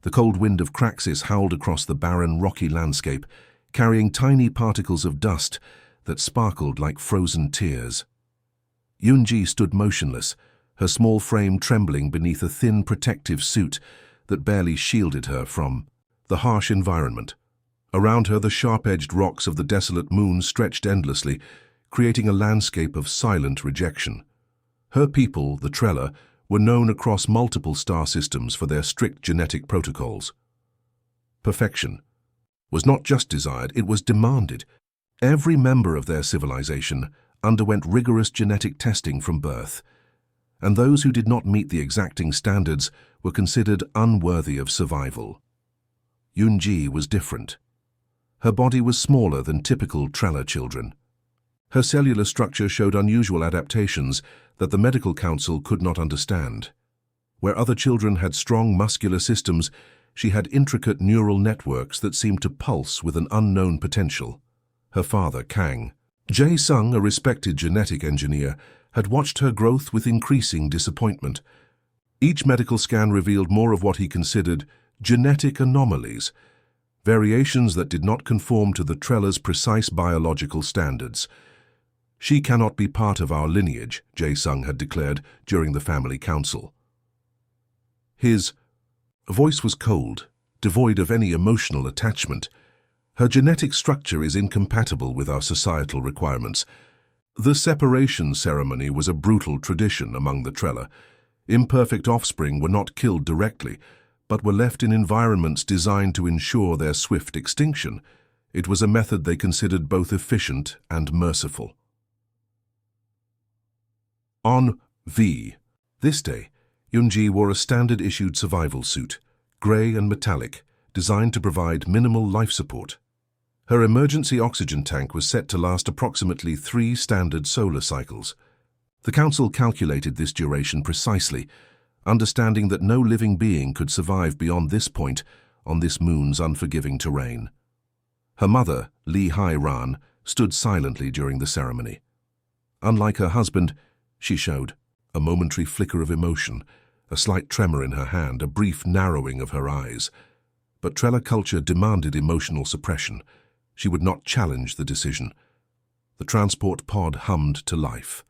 The cold wind of Craxis howled across the barren, rocky landscape, carrying tiny particles of dust that sparkled like frozen tears. Yunji stood motionless, her small frame trembling beneath a thin protective suit that barely shielded her from the harsh environment. Around her, the sharp-edged rocks of the desolate moon stretched endlessly, creating a landscape of silent rejection. Her people, the Trella, were known across multiple star systems for their strict genetic protocols. Perfection was not just desired, it was demanded. Every member of their civilization underwent rigorous genetic testing from birth, and those who did not meet the exacting standards were considered unworthy of survival. Yunji was different. Her body was smaller than typical Trella children. Her cellular structure showed unusual adaptations that the medical council could not understand. Where other children had strong muscular systems, she had intricate neural networks that seemed to pulse with an unknown potential. Her father, Kang Jae-sung, a respected genetic engineer, had watched her growth with increasing disappointment. Each medical scan revealed more of what he considered genetic anomalies, variations that did not conform to the Trella's precise biological standards. "She cannot be part of our lineage," Jae-sung had declared during the family council. His voice was cold, devoid of any emotional attachment. "Her genetic structure is incompatible with our societal requirements." The separation ceremony was a brutal tradition among the Trella. Imperfect offspring were not killed directly, but were left in environments designed to ensure their swift extinction. It was a method they considered both efficient and merciful. On this day, Yunji wore a standard-issued survival suit, grey and metallic, designed to provide minimal life support. Her emergency oxygen tank was set to last approximately 3 standard solar cycles. The council calculated this duration precisely, understanding that no living being could survive beyond this point on this moon's unforgiving terrain. Her mother, Lee Hai-ran, stood silently during the ceremony. Unlike her husband, she showed a momentary flicker of emotion, a slight tremor in her hand, a brief narrowing of her eyes. But Trella culture demanded emotional suppression. She would not challenge the decision. The transport pod hummed to life.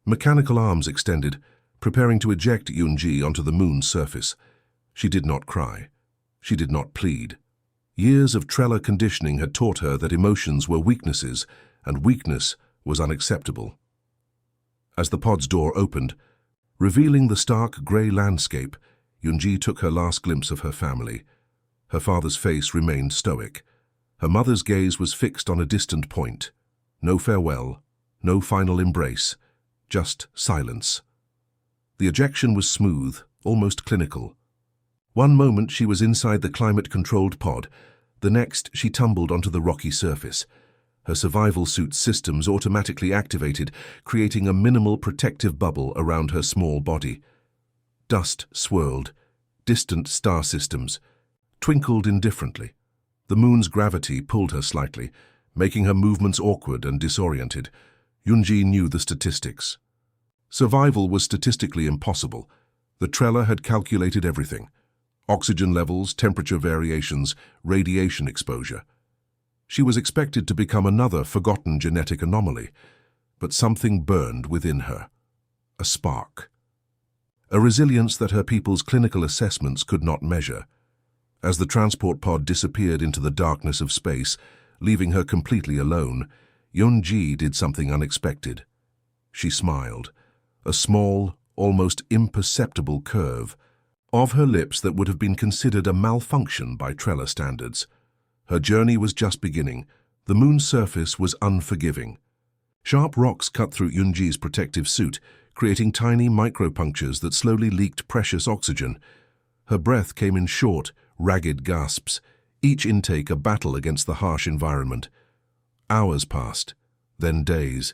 Mechanical arms extended, preparing to eject Yunji onto the moon's surface. She did not cry. She did not plead. Years of Trella conditioning had taught her that emotions were weaknesses, and weakness was unacceptable. As the pod's door opened, revealing the stark grey landscape, Yunji took her last glimpse of her family. Her father's face remained stoic. Her mother's gaze was fixed on a distant point. No farewell, no final embrace, just silence. The ejection was smooth, almost clinical. One moment she was inside the climate-controlled pod, the next she tumbled onto the rocky surface. Her survival suit systems automatically activated, creating a minimal protective bubble around her small body. Dust swirled. Distant star systems twinkled indifferently. The moon's gravity pulled her slightly, making her movements awkward and disoriented. Yunji knew the statistics. Survival was statistically impossible. The Trella had calculated everything: oxygen levels, temperature variations, radiation exposure. She was expected to become another forgotten genetic anomaly, but something burned within her. A spark. A resilience that her people's clinical assessments could not measure. As the transport pod disappeared into the darkness of space, leaving her completely alone, Yunji did something unexpected. She smiled, a small, almost imperceptible curve of her lips that would have been considered a malfunction by Trella standards. Her journey was just beginning. The moon's surface was unforgiving. Sharp rocks cut through Yunji's protective suit, creating tiny micropunctures that slowly leaked precious oxygen. Her breath came in short, ragged gasps, each intake a battle against the harsh environment. Hours passed, then days.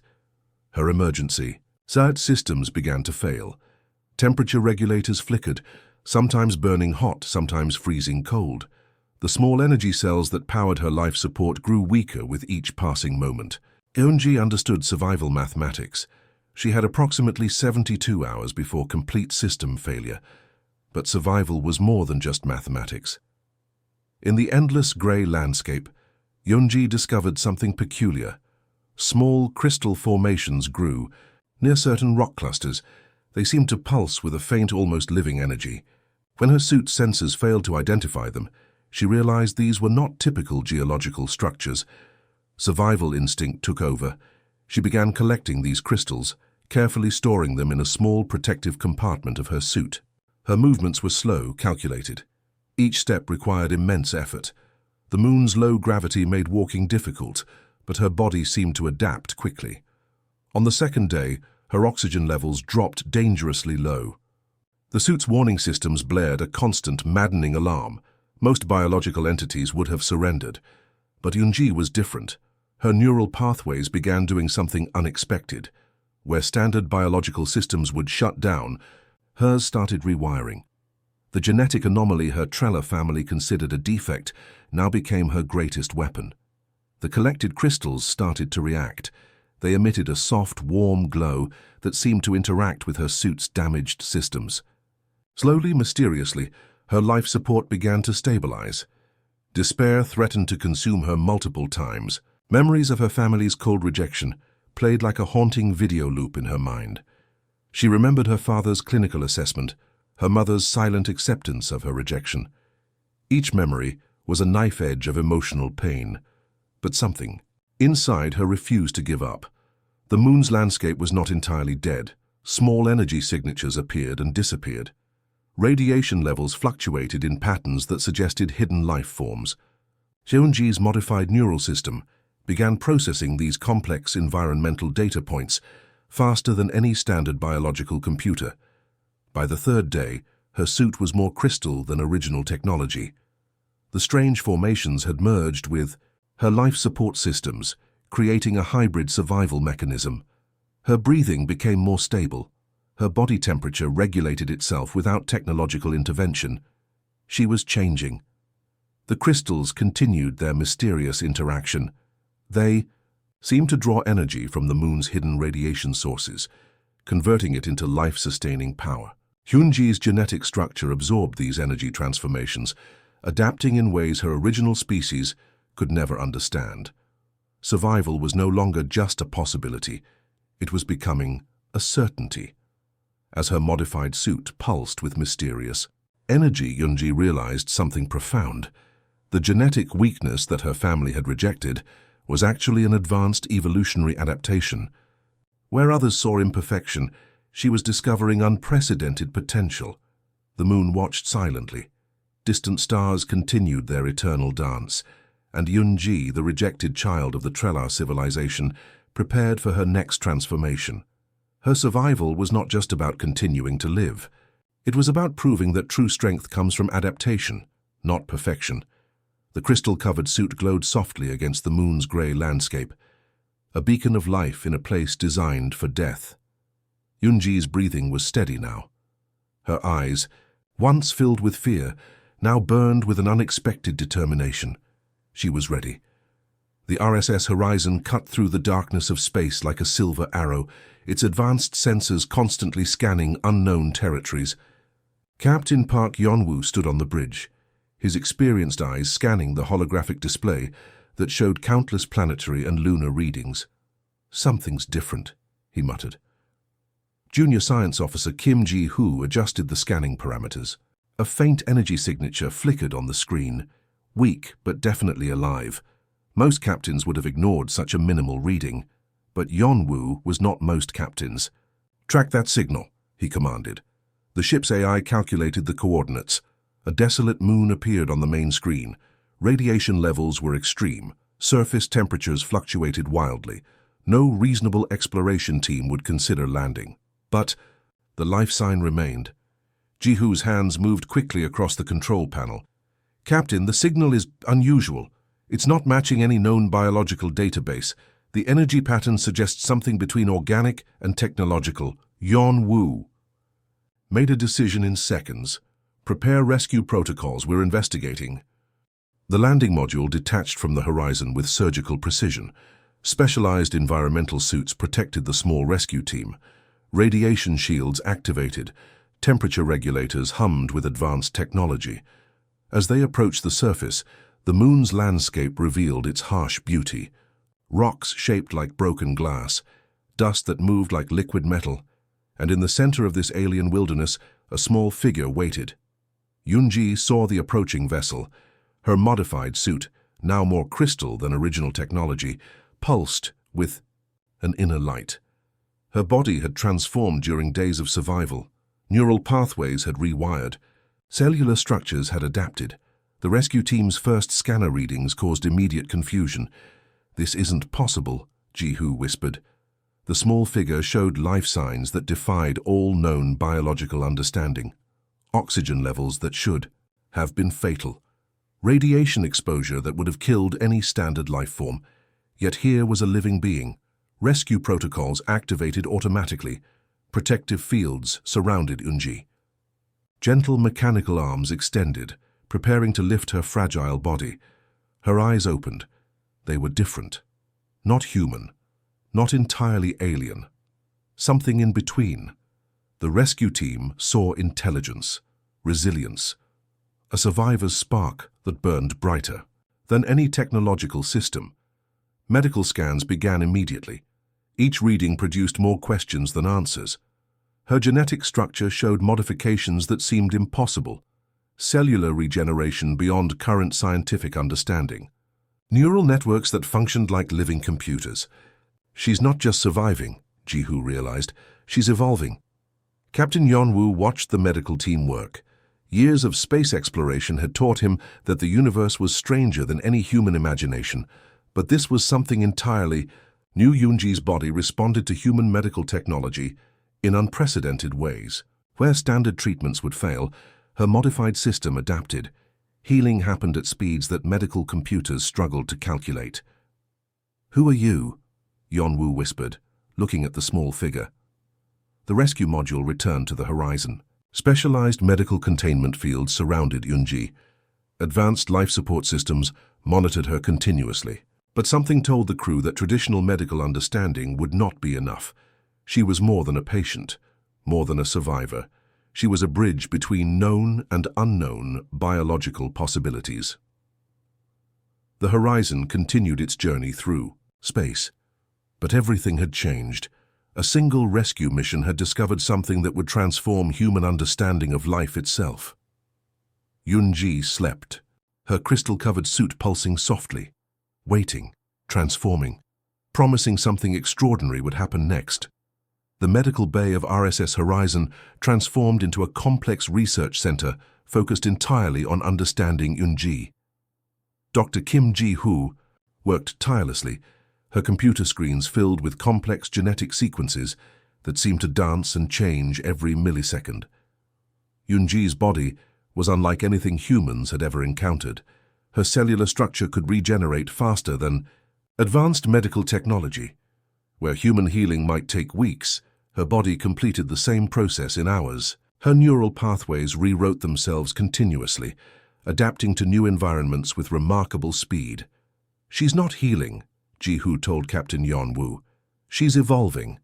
Her emergency systems began to fail. Temperature regulators flickered, sometimes burning hot, sometimes freezing cold. The small energy cells that powered her life support grew weaker with each passing moment. Yunji understood survival mathematics. She had approximately 72 hours before complete system failure. But survival was more than just mathematics. In the endless grey landscape, Yunji discovered something peculiar. Small crystal formations grew. Near certain rock clusters, they seemed to pulse with a faint, almost living energy. When her suit's sensors failed to identify them, she realized these were not typical geological structures. Survival instinct took over. She began collecting these crystals, carefully storing them in a small protective compartment of her suit. Her movements were slow, calculated. Each step required immense effort. The moon's low gravity made walking difficult, but her body seemed to adapt quickly. On the second day, her oxygen levels dropped dangerously low. The suit's warning systems blared a constant, maddening alarm. Most biological entities would have surrendered. But Yunji was different. Her neural pathways began doing something unexpected. Where standard biological systems would shut down, hers started rewiring. The genetic anomaly her Trella family considered a defect now became her greatest weapon. The collected crystals started to react. They emitted a soft, warm glow that seemed to interact with her suit's damaged systems. Slowly, mysteriously, her life support began to stabilize. Despair threatened to consume her multiple times. Memories of her family's cold rejection played like a haunting video loop in her mind. She remembered her father's clinical assessment, her mother's silent acceptance of her rejection. Each memory was a knife edge of emotional pain. But something inside her refused to give up. The moon's landscape was not entirely dead. Small energy signatures appeared and disappeared. Radiation levels fluctuated in patterns that suggested hidden life forms. Yunji's modified neural system began processing these complex environmental data points faster than any standard biological computer. By the third day, her suit was more crystal than original technology. The strange formations had merged with her life support systems, creating a hybrid survival mechanism. Her breathing became more stable. Her body temperature regulated itself without technological intervention. She was changing. The crystals continued their mysterious interaction. They seemed to draw energy from the moon's hidden radiation sources, converting it into life-sustaining power. Yunji's genetic structure absorbed these energy transformations, adapting in ways her original species could never understand. Survival was no longer just a possibility. It was becoming a certainty. As her modified suit pulsed with mysterious energy, Yunji realized something profound. The genetic weakness that her family had rejected was actually an advanced evolutionary adaptation. Where others saw imperfection, she was discovering unprecedented potential. The moon watched silently. Distant stars continued their eternal dance, and Yunji, the rejected child of the Trella civilization, prepared for her next transformation. Her survival was not just about continuing to live. It was about proving that true strength comes from adaptation, not perfection. The crystal-covered suit glowed softly against the moon's grey landscape, a beacon of life in a place designed for death. Yunji's breathing was steady now. Her eyes, once filled with fear, now burned with an unexpected determination. She was ready. The RSS Horizon cut through the darkness of space like a silver arrow, its advanced sensors constantly scanning unknown territories. Captain Park Yonwoo stood on the bridge, his experienced eyes scanning the holographic display that showed countless planetary and lunar readings. "Something's different," he muttered. Junior Science Officer Kim Ji-hoo adjusted the scanning parameters. A faint energy signature flickered on the screen, weak but definitely alive. Most captains would have ignored such a minimal reading, but Yonwoo was not most captains. "Track that signal," he commanded. The ship's AI calculated the coordinates. A desolate moon appeared on the main screen. Radiation levels were extreme. Surface temperatures fluctuated wildly. No reasonable exploration team would consider landing. But the life sign remained. Ji-hoo's hands moved quickly across the control panel. "Captain, the signal is unusual. It's not matching any known biological database. The energy pattern suggests something between organic and technological." Yonwoo made a decision in seconds. "Prepare rescue protocols. We're investigating." The landing module detached from the horizon with surgical precision. Specialized environmental suits protected the small rescue team. Radiation shields activated. Temperature regulators hummed with advanced technology. As they approached the surface, the moon's landscape revealed its harsh beauty. Rocks shaped like broken glass, dust that moved like liquid metal, and in the center of this alien wilderness, a small figure waited. Yunji saw the approaching vessel. Her modified suit, now more crystal than original technology, pulsed with an inner light. Her body had transformed during days of survival. Neural pathways had rewired. Cellular structures had adapted. The rescue team's first scanner readings caused immediate confusion. "This isn't possible," Jihu whispered. The small figure showed life signs that defied all known biological understanding. Oxygen levels that should have been fatal. Radiation exposure that would have killed any standard life form. Yet here was a living being. Rescue protocols activated automatically. Protective fields surrounded Yunji. Gentle mechanical arms extended, preparing to lift her fragile body. Her eyes opened. They were different. Not human. Not entirely alien. Something in between. The rescue team saw intelligence, resilience, a survivor's spark that burned brighter than any technological system. Medical scans began immediately. Each reading produced more questions than answers. Her genetic structure showed modifications that seemed impossible. Cellular regeneration beyond current scientific understanding. Neural networks that functioned like living computers. She's not just surviving, Jihu realized. She's evolving. Captain Yonwoo watched the medical team work. Years of space exploration had taught him that the universe was stranger than any human imagination. But this was something entirely new. Yunji's body responded to human medical technology in unprecedented ways. Where standard treatments would fail, her modified system adapted. Healing happened at speeds that medical computers struggled to calculate. "Who are you?" Yonwoo whispered, looking at the small figure. The rescue module returned to the horizon. Specialized medical containment fields surrounded Yunji. Advanced life support systems monitored her continuously. But something told the crew that traditional medical understanding would not be enough. She was more than a patient, more than a survivor. She was a bridge between known and unknown biological possibilities. The horizon continued its journey through space. But everything had changed. A single rescue mission had discovered something that would transform human understanding of life itself. Yunji slept, her crystal-covered suit pulsing softly, waiting, transforming, promising something extraordinary would happen next. The medical bay of RSS Horizon transformed into a complex research center focused entirely on understanding Yunji. Dr. Kim Ji-hoo worked tirelessly, her computer screens filled with complex genetic sequences that seemed to dance and change every millisecond. Yunji's body was unlike anything humans had ever encountered. Her cellular structure could regenerate faster than advanced medical technology. Where human healing might take weeks, her body completed the same process in hours. Her neural pathways rewrote themselves continuously, adapting to new environments with remarkable speed. "She's not healing," Jihu told Captain Yonwoo. "She's evolving."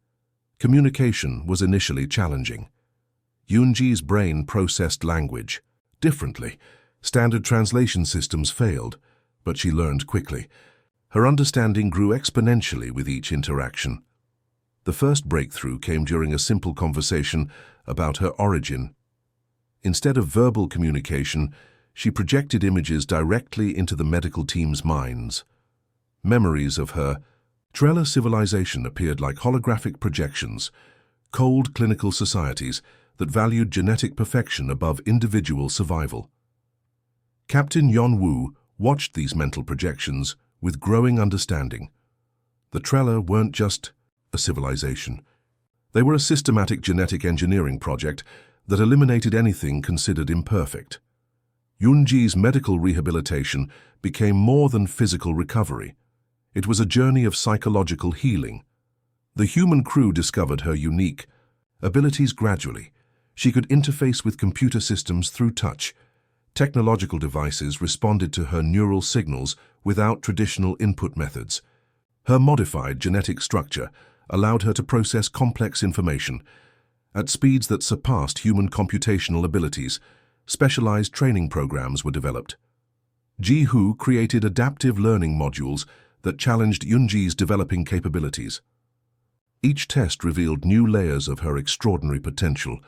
Communication was initially challenging. Yunji's brain processed language differently. Standard translation systems failed, but she learned quickly. Her understanding grew exponentially with each interaction. The first breakthrough came during a simple conversation about her origin. Instead of verbal communication, she projected images directly into the medical team's minds. Memories of her Trella civilization appeared like holographic projections, cold clinical societies that valued genetic perfection above individual survival. Captain Yonwoo watched these mental projections with growing understanding. The Trella weren't just a civilization. They were a systematic genetic engineering project that eliminated anything considered imperfect. Yunji's medical rehabilitation became more than physical recovery. It was a journey of psychological healing. The human crew discovered her unique abilities gradually. She could interface with computer systems through touch. Technological devices responded to her neural signals without traditional input methods. Her modified genetic structure allowed her to process complex information. At speeds that surpassed human computational abilities, specialized training programs were developed. Ji-Hoo created adaptive learning modules that challenged Yunji's developing capabilities. Each test revealed new layers of her extraordinary potential.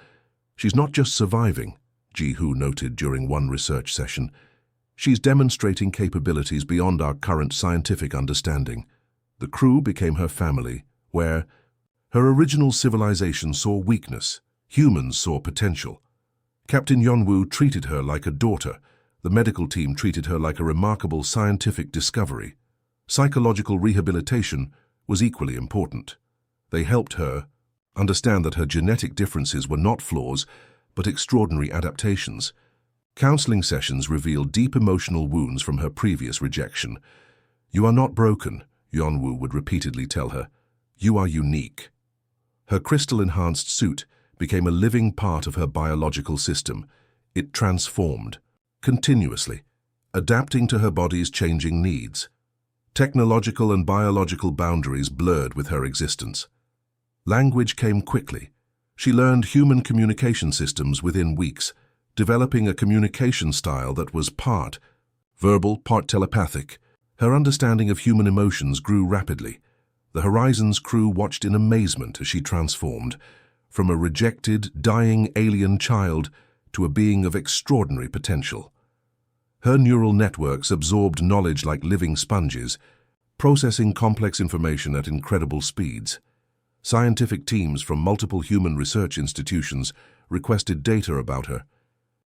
She's not just surviving, Ji-Hoo noted during one research session. She's demonstrating capabilities beyond our current scientific understanding. The crew became her family, where her original civilization saw weakness, humans saw potential. Captain Yeonwoo treated her like a daughter. The medical team treated her like a remarkable scientific discovery. Psychological rehabilitation was equally important. They helped her understand that her genetic differences were not flaws, but extraordinary adaptations. Counseling sessions revealed deep emotional wounds from her previous rejection. "You are not broken," Yeonwoo would repeatedly tell her. "You are unique." Her crystal-enhanced suit became a living part of her biological system. It transformed, continuously, adapting to her body's changing needs. Technological and biological boundaries blurred with her existence. Language came quickly. She learned human communication systems within weeks, developing a communication style that was part verbal, part telepathic. Her understanding of human emotions grew rapidly. The Horizons crew watched in amazement as she transformed, from a rejected, dying alien child to a being of extraordinary potential. Her neural networks absorbed knowledge like living sponges, processing complex information at incredible speeds. Scientific teams from multiple human research institutions requested data about her.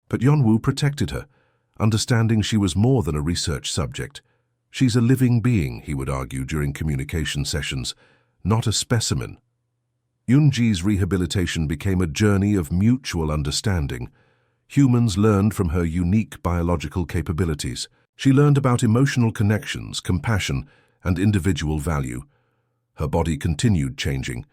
But Yeonwoo protected her, understanding she was more than a research subject. "She's a living being," he would argue during communication sessions, "not a specimen." Yunji's rehabilitation became a journey of mutual understanding. Humans learned from her unique biological capabilities. She learned about emotional connections, compassion, and individual value. Her body continued changing.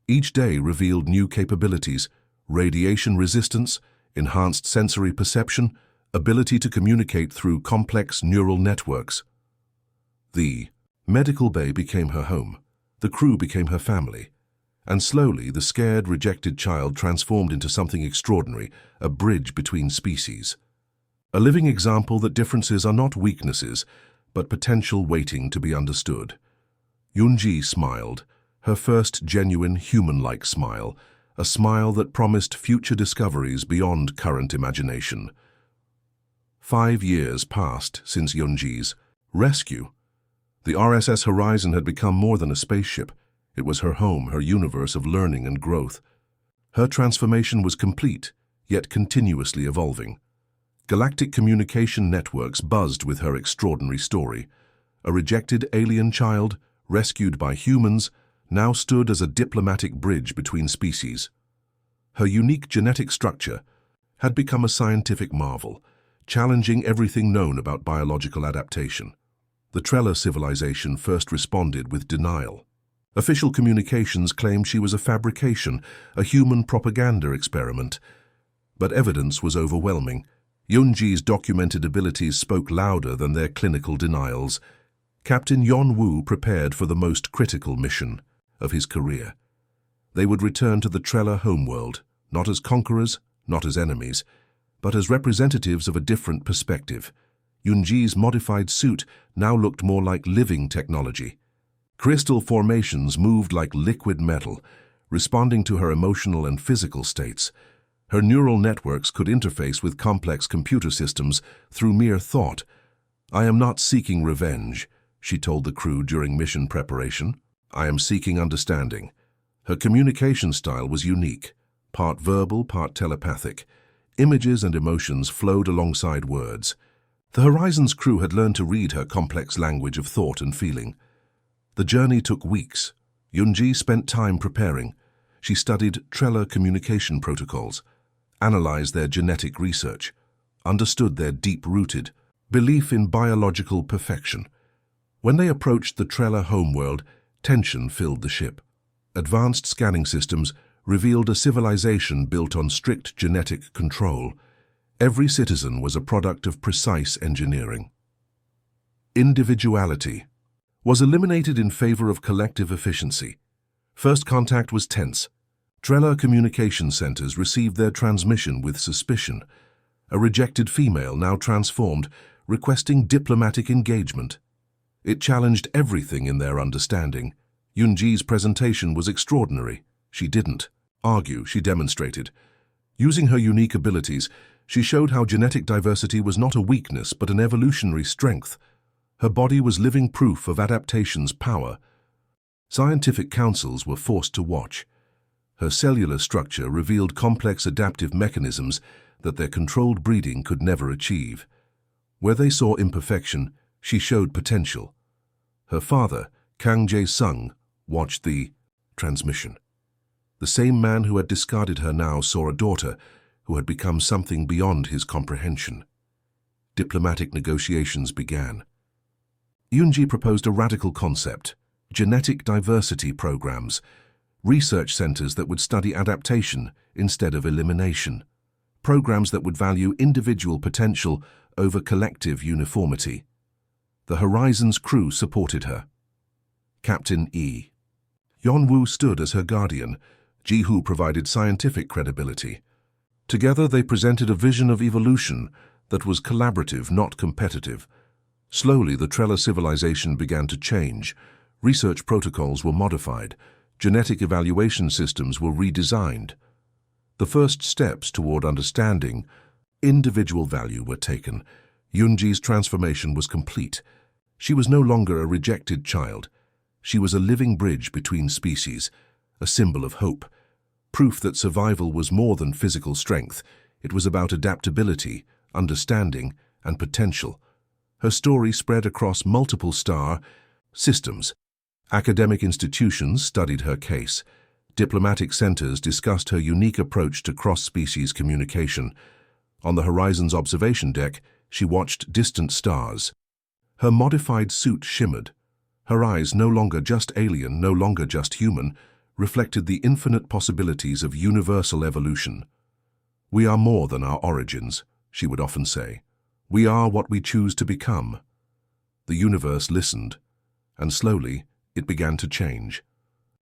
Each day revealed new capabilities: radiation resistance, enhanced sensory perception, ability to communicate through complex neural networks. The medical bay became her home. The crew became her family. And slowly, the scared, rejected child transformed into something extraordinary, a bridge between species. A living example that differences are not weaknesses, but potential waiting to be understood. Yunji smiled, her first genuine human-like smile, a smile that promised future discoveries beyond current imagination. 5 years passed since Yunji's rescue. The RSS Horizon had become more than a spaceship. It was her home, her universe of learning and growth. Her transformation was complete, yet continuously evolving. Galactic communication networks buzzed with her extraordinary story. A rejected alien child, rescued by humans, now stood as a diplomatic bridge between species. Her unique genetic structure had become a scientific marvel, challenging everything known about biological adaptation. The Trella civilization first responded with denial. Official communications claimed she was a fabrication, a human propaganda experiment. But evidence was overwhelming. Yunji's documented abilities spoke louder than their clinical denials. Captain Yeonwoo prepared for the most critical mission of his career. They would return to the Trella homeworld, not as conquerors, not as enemies, but as representatives of a different perspective. Yunji's modified suit now looked more like living technology. Crystal formations moved like liquid metal, responding to her emotional and physical states. Her neural networks could interface with complex computer systems through mere thought. "I am not seeking revenge," she told the crew during mission preparation. "I am seeking understanding." Her communication style was unique, part verbal, part telepathic. Images and emotions flowed alongside words. The Horizons crew had learned to read her complex language of thought and feeling. The journey took weeks. Yunji spent time preparing. She studied Trella communication protocols, analyzed their genetic research, understood their deep-rooted belief in biological perfection. When they approached the Trella homeworld, tension filled the ship. Advanced scanning systems revealed a civilization built on strict genetic control. Every citizen was a product of precise engineering. Individuality was eliminated in favor of collective efficiency. First contact was tense. Trella communication centers received their transmission with suspicion. A rejected female now transformed, requesting diplomatic engagement. It challenged everything in their understanding. Yunji's presentation was extraordinary. She didn't argue, she demonstrated. Using her unique abilities, she showed how genetic diversity was not a weakness but an evolutionary strength. Her body was living proof of adaptation's power. Scientific councils were forced to watch. Her cellular structure revealed complex adaptive mechanisms that their controlled breeding could never achieve. Where they saw imperfection, she showed potential. Her father, Kang Jae-sung, watched the transmission. The same man who had discarded her now saw a daughter who had become something beyond his comprehension. Diplomatic negotiations began. Yunji proposed a radical concept: genetic diversity programs, research centers that would study adaptation instead of elimination, programs that would value individual potential over collective uniformity. The Horizon's crew supported her. Captain E. Yeonwoo stood as her guardian. Ji-hoo provided scientific credibility. Together they presented a vision of evolution that was collaborative, not competitive. Slowly the Trella civilization began to change. Research protocols were modified. Genetic evaluation systems were redesigned. The first steps toward understanding individual value were taken. Yunji's transformation was complete. She was no longer a rejected child. She was a living bridge between species, a symbol of hope, proof that survival was more than physical strength. It was about adaptability, understanding, and potential. Her story spread across multiple star systems. Academic institutions studied her case. Diplomatic centers discussed her unique approach to cross-species communication. On the Horizon's observation deck, she watched distant stars. Her modified suit shimmered. Her eyes, no longer just alien, no longer just human, reflected the infinite possibilities of universal evolution. "We are more than our origins," she would often say. "We are what we choose to become." The universe listened, and slowly it began to change.